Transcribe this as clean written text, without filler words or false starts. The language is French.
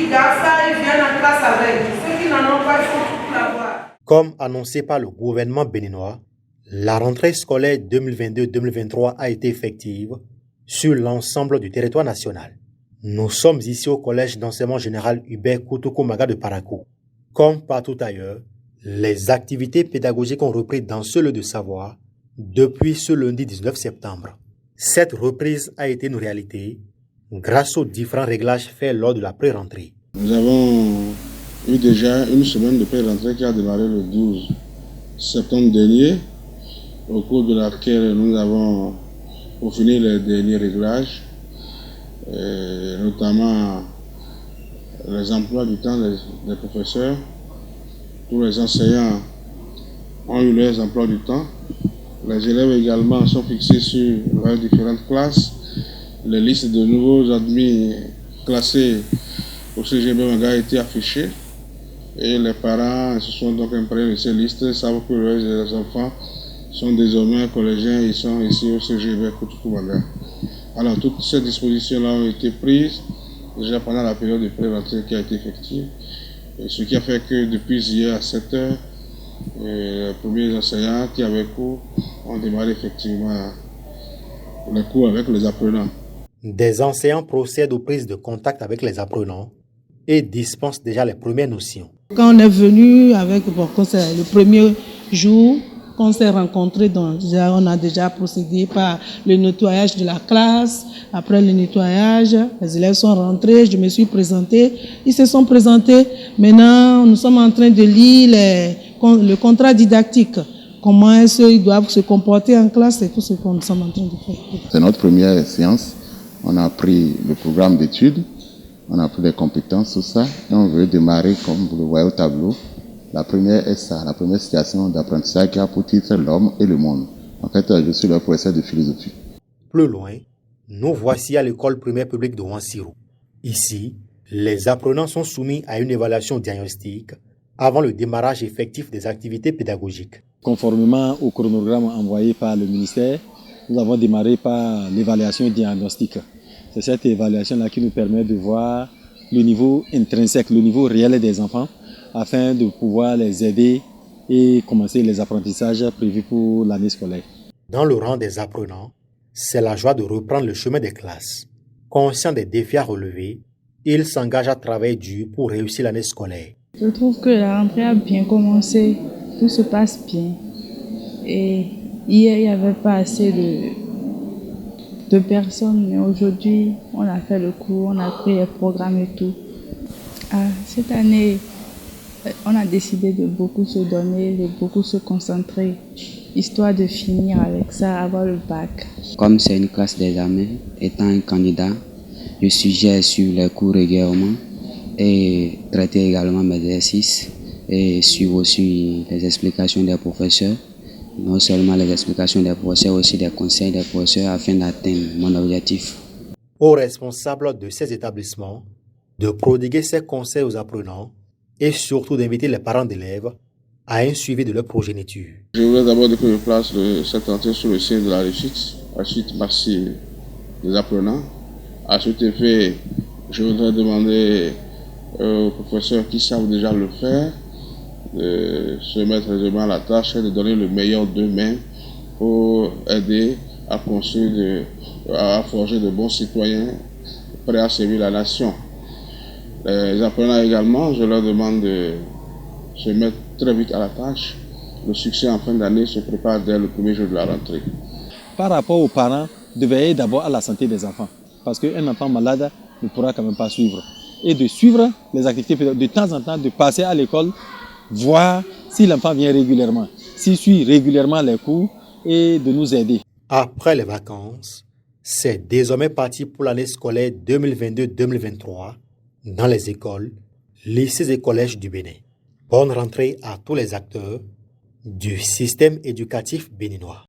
qui gardent ça, ils viennent en classe avec. Ceux qui n'en ont pas, il faut tout l'avoir. Comme annoncé par le gouvernement béninois, la rentrée scolaire 2022-2023 a été effective sur l'ensemble du territoire national. Nous sommes ici au collège d'enseignement général Hubert Koutoukou-Maga de Parakou. Comme partout ailleurs, les activités pédagogiques ont repris dans ce lieu de savoir depuis ce lundi 19 septembre. Cette reprise a été une réalité grâce aux différents réglages faits lors de la pré-rentrée. Nous avons eu déjà une semaine de pré-rentrée qui a démarré le 12 septembre dernier, au cours de laquelle nous avons peaufiné les derniers réglages, notamment les emplois du temps des professeurs. Tous les enseignants ont eu leurs emplois du temps. Les élèves également sont fixés sur leurs différentes classes. Les listes de nouveaux admis classés au CGB Maga a été affichées. Et les parents se sont donc imprégnés de ces listes, savent que leurs enfants sont désormais collégiens et sont ici au CGB Koutoukou Maga. Alors toutes ces dispositions-là ont été prises déjà pendant la période de pré-rentrée qui a été effective. Et ce qui a fait que depuis hier à 7 heures, les premiers enseignants qui avaient cours ont démarré effectivement les cours avec les apprenants. Des enseignants procèdent aux prises de contact avec les apprenants et dispensent déjà les premières notions. Quand on est venu avec le premier jour, quand on s'est rencontrés, on a déjà procédé par le nettoyage de la classe. Après le nettoyage, les élèves sont rentrés, je me suis présentée, ils se sont présentés. Maintenant, nous sommes en train de lire le contrat didactique. Comment est-ce qu'ils doivent se comporter en classe, c'est tout ce que nous sommes en train de faire. C'est notre première séance. On a pris le programme d'études, on a pris les compétences, tout ça, et on veut démarrer, comme vous le voyez au tableau. La première est ça, la première situation d'apprentissage qui a pour titre l'homme et le monde. En fait, je suis le professeur de philosophie. Plus loin, nous voici à l'école primaire publique de Wansiro. Ici, les apprenants sont soumis à une évaluation diagnostique avant le démarrage effectif des activités pédagogiques. Conformément au chronogramme envoyé par le ministère, nous avons démarré par l'évaluation diagnostique. C'est cette évaluation-là qui nous permet de voir le niveau intrinsèque, le niveau réel des enfants, afin de pouvoir les aider et commencer les apprentissages prévus pour l'année scolaire. Dans le rang des apprenants, c'est la joie de reprendre le chemin des classes. Conscients des défis à relever, ils s'engagent à travailler dur pour réussir l'année scolaire. Je trouve que la rentrée a bien commencé, tout se passe bien. Et hier, il n'y avait pas assez de personnes, mais aujourd'hui, on a fait le cours, on a pris les programmes et tout. Cette année, on a décidé de beaucoup se donner, de beaucoup se concentrer, histoire de finir avec ça, avoir le bac. Comme c'est une classe d'examen, étant un candidat, je suggère sur les cours régulièrement et traiter également mes exercices et suivre aussi les explications des professeurs. Non seulement les explications des professeurs, aussi des conseils des professeurs afin d'atteindre mon objectif. Aux responsables de ces établissements de prodiguer ces conseils aux apprenants et surtout d'inviter les parents d'élèves à un suivi de leur progéniture. Je voudrais d'abord que je place cette rentrée sur le signe de la réussite, ensuite merci des apprenants. À cet effet, je voudrais demander aux professeurs qui savent déjà le faire de se mettre aisément à la tâche et de donner le meilleur d'eux-mêmes pour aider à construire, à forger de bons citoyens prêts à servir la nation. Les apprenants également, je leur demande de se mettre très vite à la tâche. Le succès en fin d'année se prépare dès le premier jour de la rentrée. Par rapport aux parents, de veiller d'abord à la santé des enfants. Parce qu'un enfant malade ne pourra quand même pas suivre. Et de suivre les activités pédagogiques, de temps en temps, de passer à l'école, voir si l'enfant vient régulièrement, s'il suit régulièrement les cours et de nous aider. Après les vacances, c'est désormais parti pour l'année scolaire 2022-2023 dans les écoles, lycées et collèges du Bénin. Bonne rentrée à tous les acteurs du système éducatif béninois.